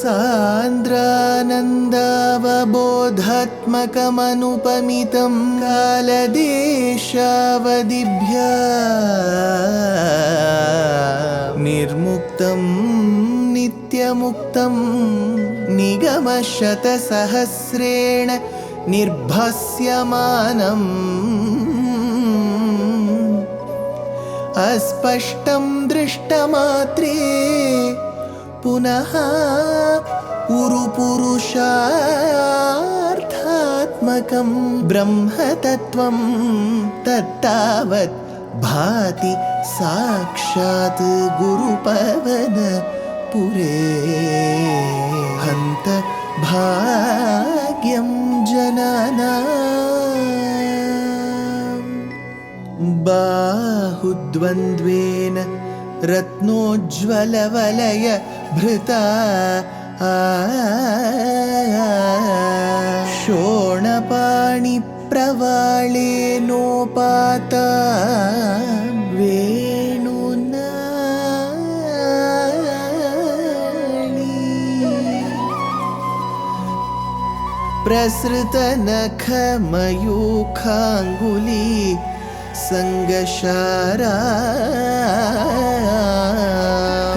सान्द्रानन्दावबोधात्मकमनुपमितं कालदेशावदिभ्या निर्मुक्तं नित्यमुक्तं निगमशतसहस्रेण निर्भास्यमानम् अस्पष्टं दृष्टमात्रे पुनः उरुपुरुषार्थात्मकं ब्रह्मतत्त्वं तत्तावत् भाति साक्षात् गुरुपवनपुरे हन्त भाग्यं जनानाम् बाहुद्वन्द्वेन रत्नोज्ज्वलवलय भृता शोणपाणिप्रवाळेनोपाता वेणुनाळी प्रसृतनखमयूखाङ्गुली संगशारा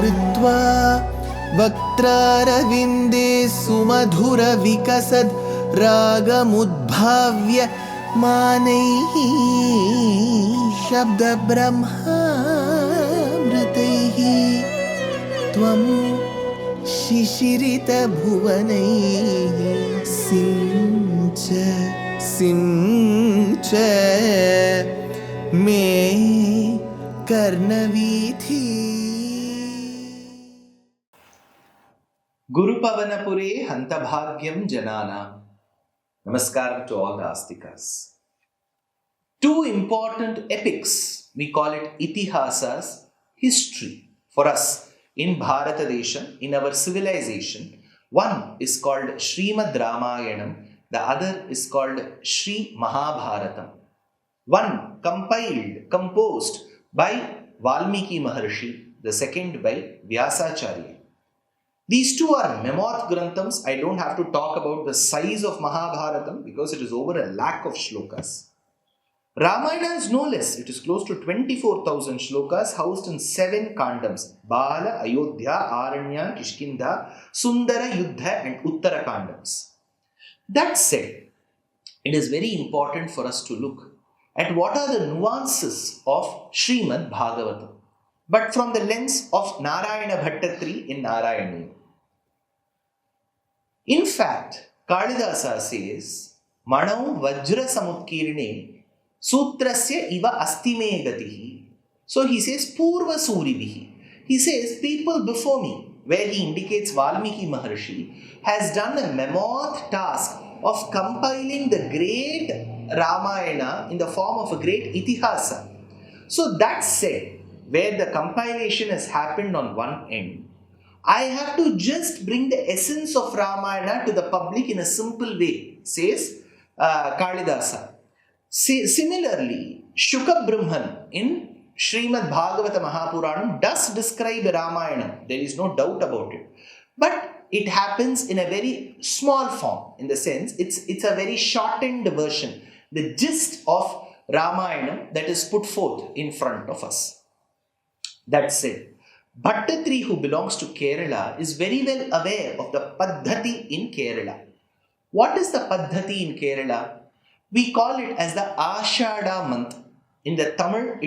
कृत्वा वक्त्रारविन्दे सुमधुरविकसद् रागमुद्भाव्य मानैः शब्दब्रह्मामृतैः त्वं शिशिरितभुवनैः सिञ्च मे कर्णवीथि Gurupavanapure Hantabhagyam Janana. Namaskar to all the Astikas. Two important epics, we call it Itihasas, history for us in Bharata Desha, in our civilization. One is called Śrīman Nārāyaṇīyam, the other is called Śrī Mahabharatam. One composed by Valmiki Maharshi, the second by Vyasacharya. These two are Memoth Granthams. I don't have to talk about the size of Mahabharatam because it is over 1,00,000 of shlokas. Ramayana is no less. It is close to 24,000 shlokas housed in 7 kandams. Bala, Ayodhya, Aranya, Kishkinda, Sundara, Yuddha and Uttara kandams. That said, it is very important for us to look at what are the nuances of Śrīmad Bhagavatam, but from the lens of Nārāyaṇa Bhaṭṭatiri in Narayaneeyam. In fact, Kalidasa says, Manau Vajra Samutkirine Sutrasya Iva Astime Gatihi. So he says, Purva Suribihi. He says, people before me, where he indicates Valmiki Maharshi, has done a Memoth task of compiling the great Ramayana in the form of a great Itihasa. So that said, where the compilation has happened on one end, I have to just bring the essence of Ramayana to the public in a simple way, says Kalidasa. Similarly, Shuka Brahman in Śrīmad Bhagavata Mahapuranam does describe Ramayana. There is no doubt about it. But it happens in a very small form, in the sense it's a very shortened version, the gist of Ramayana that is put forth in front of us. That said, Bhaṭṭatiri, who belongs to Kerala, is very well aware of the Paddhati in Kerala. What is the Paddhati in Kerala? We call it as the Ashada month. In the Tamil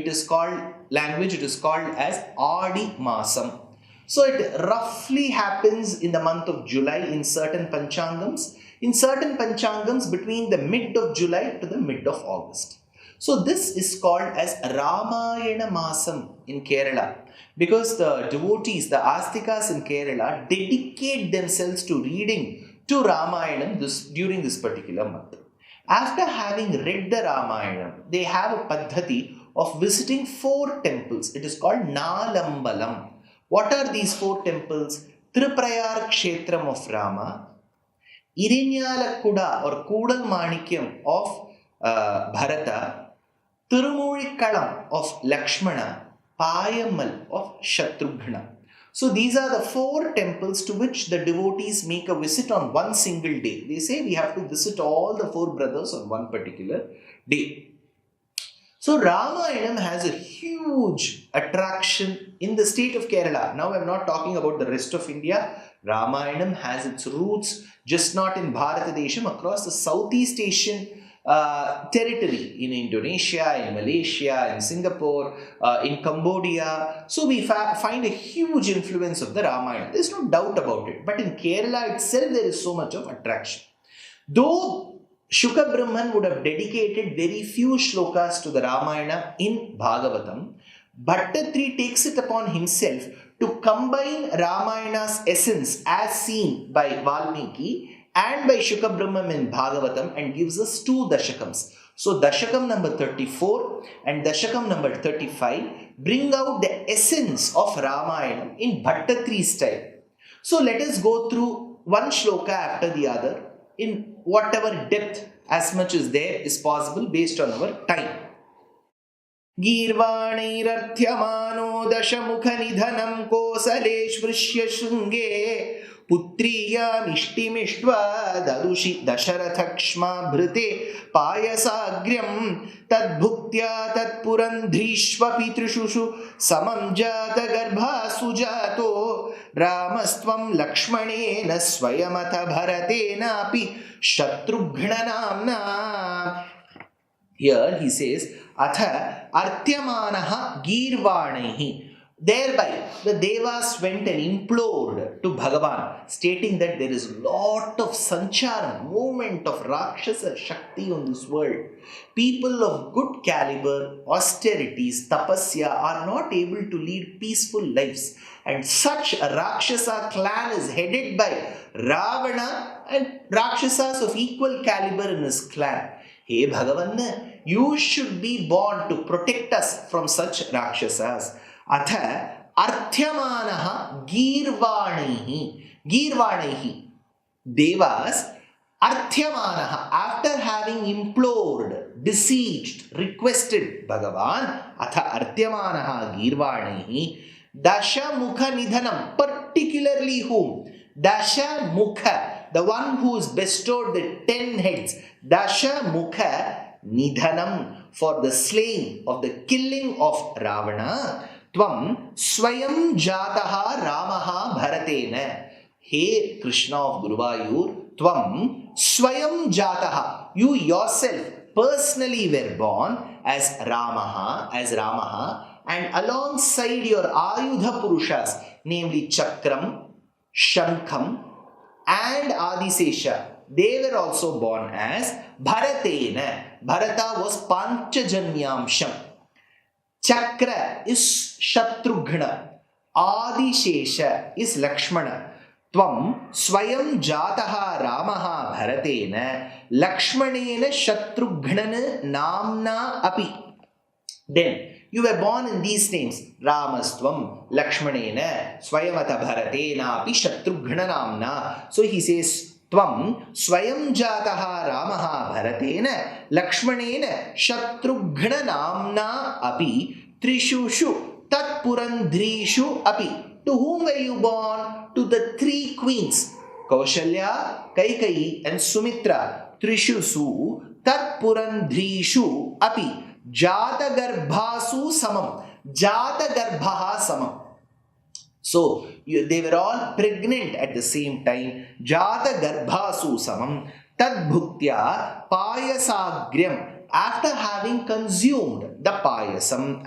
language, it is called as Adi Masam. So it roughly happens in the month of July in certain Panchangams. In certain Panchangams between the mid of July to the mid of August. So this is called as Ramayana Masam in Kerala, because the devotees, the Astikas in Kerala, dedicate themselves to reading to Ramayana during this particular month. After having read the Ramayana, they have a Paddhati of visiting 4 temples. It is called Nalambalam. What are these 4 temples? Triprayar Kshetram of Rama, Irinyalakuda or Kudal Manikyam of Bharata, Tirumuzhikalam of Lakshmana, Payamal of Shatrughna. So these are the 4 temples to which the devotees make a visit on one single day. They say we have to visit all the 4 brothers on one particular day. So Ramayanam has a huge attraction in the state of Kerala. Now I'm not talking about the rest of India. Ramayanam has its roots just not in Bharatadesham, across the Southeast Asian territory, in Indonesia, in Malaysia, in Singapore, in Cambodia. So we find a huge influence of the Ramayana. There's no doubt about it. But in Kerala itself, there is so much of attraction. Though Shuka Brahman would have dedicated very few shlokas to the Ramayana in Bhagavatam, Bhaṭṭatiri takes it upon himself to combine Ramayana's essence as seen by Valmiki and by Shuka Brahman in Bhagavatam and gives us 2 Dashakams. So Dashakam number 34 and Dashakam number 35 bring out the essence of Ramayana in Bhaṭṭatiri style. So let us go through one shloka after the other in whatever depth as much as there is possible based on our time. Girvanirarthyamano dashamukhanidhanam kosaleshvrishya shunge putriya nishtimishva darushi dasharatha bhrite payasagryam tadbhuktya tatpurandhrishvapi trishushu samam jata garbha sujato ramastvam lakshmanena swayamatha bharatena api shatrughna namna. Here he says, Atha artyamanaha girvanehi. Thereby, the Devas went and implored to Bhagavan, stating that there is a lot of sancharam, movement of Rakshasa Shakti on this world. People of good caliber, austerities, tapasya are not able to lead peaceful lives. And such a Rakshasa clan is headed by Ravana and Rakshasas of equal caliber in his clan. Hey Bhagavan, you should be born to protect us from such Rakshasas. Atha arthyamanaha girvanehi. Girvanehi. Devas arthyamanaha. After having implored, beseeched, requested Bhagavan, atha artyamanaha girvanehi. Dasha mukha nidhanam. Particularly whom? Dasha mukha. The one who is bestowed the 10 heads. Dasha mukha nidhanam. For the slaying of the killing of Ravana. Tvam swayam jataha ramaha bharatena. Hey Krishna of Guruvayur, Tvam swayam jataha. You yourself personally were born as Ramaha, and alongside your Ayudha Purushas, namely Chakram, Shankam, and Adisesha, they were also born as Bharatena. Bharata was Panchajanyamsham. Chakra is Shatrughna. Adishesha is Lakshmana. Tvam swayam jataha ramaha bharatena lakshmanena shatrughnana namna api. Then you were born in these names. Ramastvam, Lakshmanena, Swayamata Bharatena api Shatrughna namna. So he says, Tvam swayam jataha ramaha bharatena lakshmanena Shatrughna namna api trishushu tatpurandrishu api. To whom were you born? To the 3 queens, Kaushalya, Kaikeyi and Sumitra. Trishusu tatpurandrishu api. Jata garbhasu samam. Jata garbhaha samam. So, they were all pregnant at the same time. Jata garbhasu samam. Tad bhuktya payasagryam. After having consumed the payasam,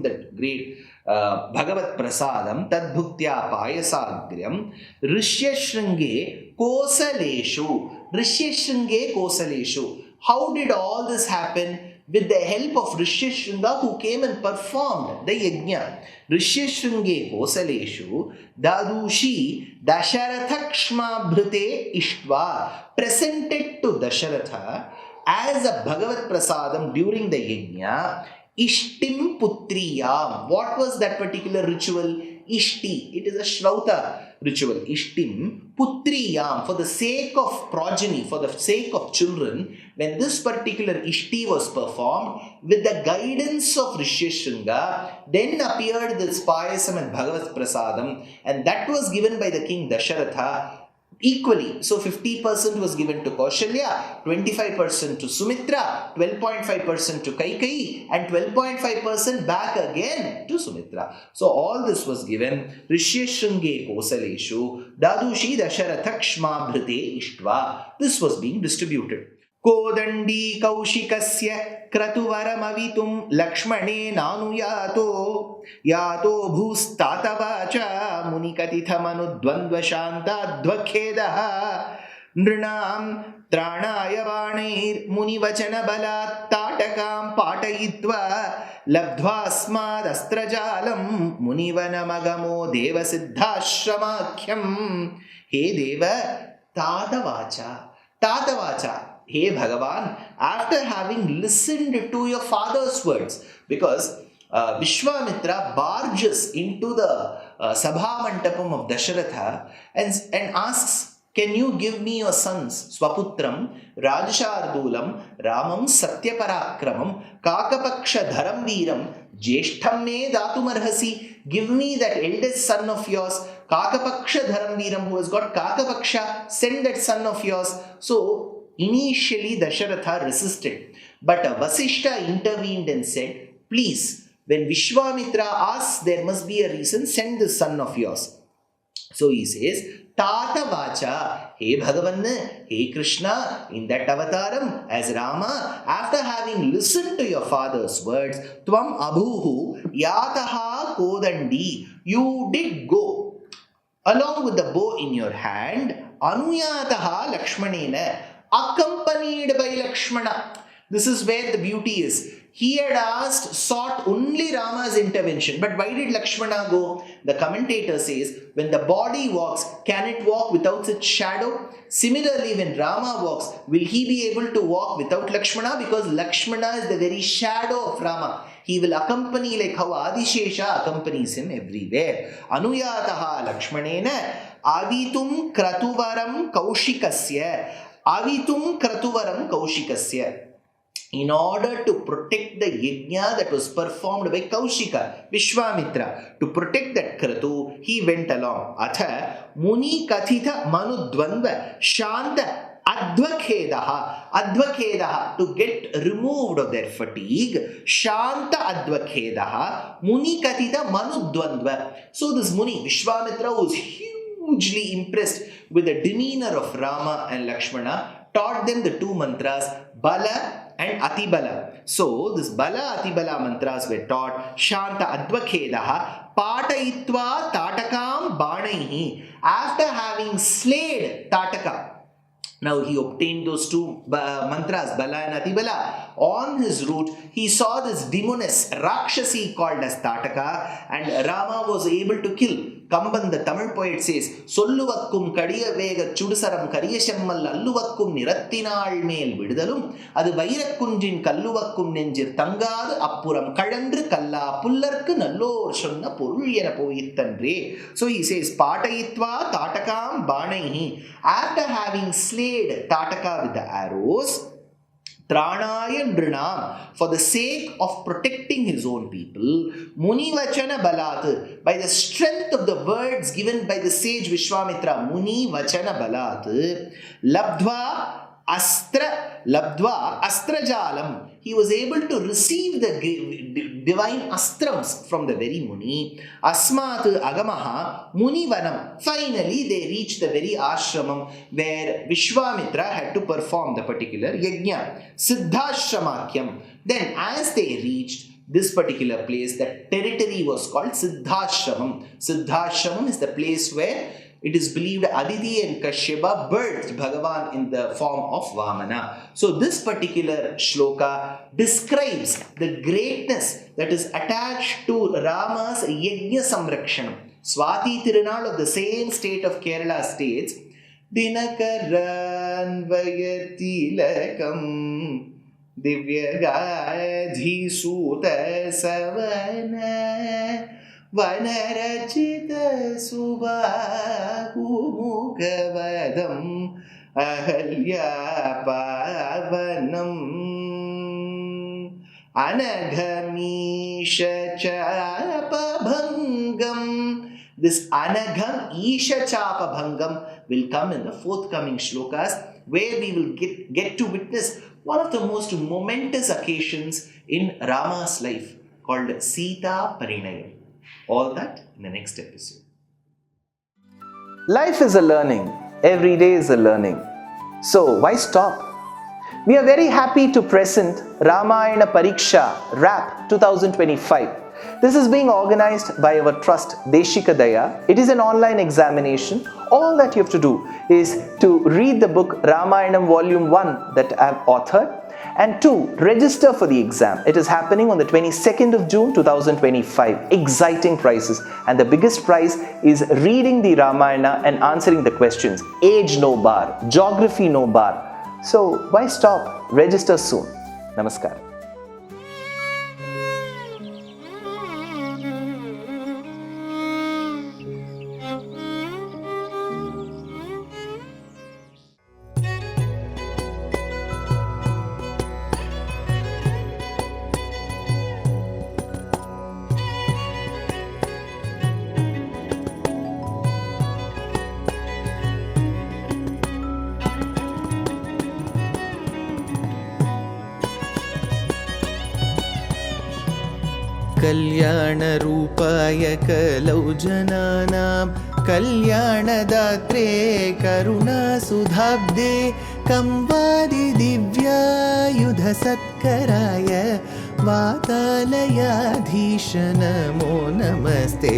that great Bhagavat Prasadam, Tad bhuktya payasagryam, Rishyashringe kosaleshu. How did all this happen? With the help of Rishyashringa who came and performed the yajna. Rishyashringe kosaleshu dadushi Dasaratha bhrite ishtva, presented to Dasharatha as a Bhagavat Prasadam during the yajna, Ishtim Putriyam. What was that particular ritual? Ishti. It is a Shrauta ritual. Ishtim Putriyam, for the sake of progeny, for the sake of children. When this particular Ishti was performed, with the guidance of Rishyashringa, then appeared this Payasam and Bhagavat Prasadam, and that was given by the king Dasaratha equally. So 50% was given to Kaushalya, 25% to Sumitra, 12.5% to Kaikeyi, and 12.5% back again to Sumitra. So all this was given. Rishyashringe Kosaleshu Dadushi Dasharatha Kshma Bhrite Ishtva. This was being distributed. Kodandi Kaushikasya Kratuvaramavitum Lakshmane Nanuyato Yato Bhustatabacha Munikatithamanu Dvandva Shanta Dvakhedaha Nrinam Tranaya Vaneir Munivachana Balat Tatakam Patayitva Labdhvasmad Astrajalam Munivanamagamo Deva Sidhashramakyam. He Deva Tatavacha. Tatavacha. Hey Bhagavan, after having listened to your father's words, because Vishwamitra barges into the Sabha Mantapam of Dasaratha and asks, can you give me your sons, Swaputram, Rajashardulam, Ramam Satyaparakramam, Kakapaksha Dharam Veeram, Jeshtham me Datumarhasi, give me that eldest son of yours, Kakapaksha Dharam Veeram, who has got Kakapaksha, send that son of yours. So, initially, Dasaratha resisted, but Vasishta intervened and said, please, when Vishwamitra asks, there must be a reason, send the son of yours. So he says, Tata Vacha, Hey Bhagavan, Hey Krishna, in that avataram, as Rama, after having listened to your father's words, Tvam Abhuhu, Yataha Kodandi, you did go, along with the bow in your hand, Anuyataha Lakshmanena, accompanied by Lakshmana. This is where the beauty is. He had sought only Rama's intervention. But why did Lakshmana go? The commentator says, when the body walks, can it walk without its shadow? Similarly, when Rama walks, will he be able to walk without Lakshmana? Because Lakshmana is the very shadow of Rama. He will accompany like how Adishesha accompanies him everywhere. Anuyataha Lakshmanena avitum kratuvaram kaushikasya. Avitum kratuvaram kaushikasya. In order to protect the yajna that was performed by Kaushika, Vishwamitra, to protect that kratu, he went along. Atha muni kathita manudvandva shanta advakhedaha, to get removed of their fatigue, shanta advakhedaha, muni kathita manudvandva. So this Muni, Vishwamitra, was hugely impressed with the demeanor of Rama and Lakshmana, taught them the two mantras, Bala and Atibala. So, this Bala Atibala mantras were taught, Shanta Advakhedaha, Patayitva Tatakam Banaihi. After having slayed Tataka, now he obtained those two mantras, Bala and Atibala. On his route, he saw this demoness, Rakshasi, called as Tataka, and Rama was able to kill. Kamban, the Tamil poet, says, Solluvakkum kadiya vega chudusaram kariyashammal alluvakkum nirattinal mel vidalum, adu vairakkunjin kalluvakkum nenjir tangadu appuram kadandru kalla pullarku nallor sonna porul ena poyittanre. So he says, Patayitva Tatakam Banaihi. After having slayed Tataka with the arrows, Tranaya Nrinam, for the sake of protecting his own people, Munivachana Balat, by the strength of the words given by the sage Vishwamitra, Munivachana Balat, Labdva Astrajalam, he was able to receive the divine astrams from the very Muni. Asmat Agamaha Munivanam. Finally, they reached the very ashramam where Vishwamitra had to perform the particular yajna. Sidhashramakyam. Then, as they reached this particular place, the territory was called Sidhashramam. Sidhashramam is the place where it is believed Aditi and Kashyapa birthed Bhagavan in the form of Vamana. So this particular shloka describes the greatness that is attached to Rama's Yajna Samrakshanam. Swati Tirunal of the same state of Kerala states, Dinakaran Vayatilakam Divyagadhi Suta Savana वनरचितसुबाहुमुखवदम् अहल्यापावनम् Anagham-isha-chapa-bhangam. This Anagham Isha-chapa-bhangam will come in the forthcoming shlokas, where we will get to witness one of the most momentous occasions in Rama's life, called Sita Parinayam. All that in the next episode. Life is a learning. Every day is a learning. So why stop? We are very happy to present Ramayana Pariksha RAP 2025. This is being organized by our trust Deshikadaya. It is an online examination. All that you have to do is to read the book Ramayanam Volume 1 that I have authored, and 2, register for the exam. It is happening on the 22nd of June 2025. Exciting prizes, and the biggest prize is reading the Ramayana and answering the questions. Age no bar, geography no bar. So why stop? Register soon. Namaskar. कल्याणरूपाय कलौ जनानां कल्याणदात्रे करुणासुधाब्दे कंवादिदिव्यायुधसत्कराय वातालयाधीश नमो नमस्ते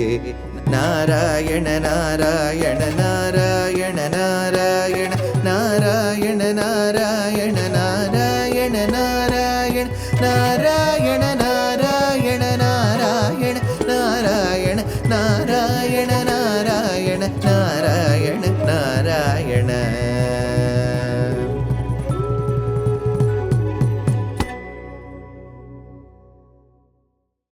नारायण नारायण नारायण नारायण नारायण नारायण नारायण नारायण नारायण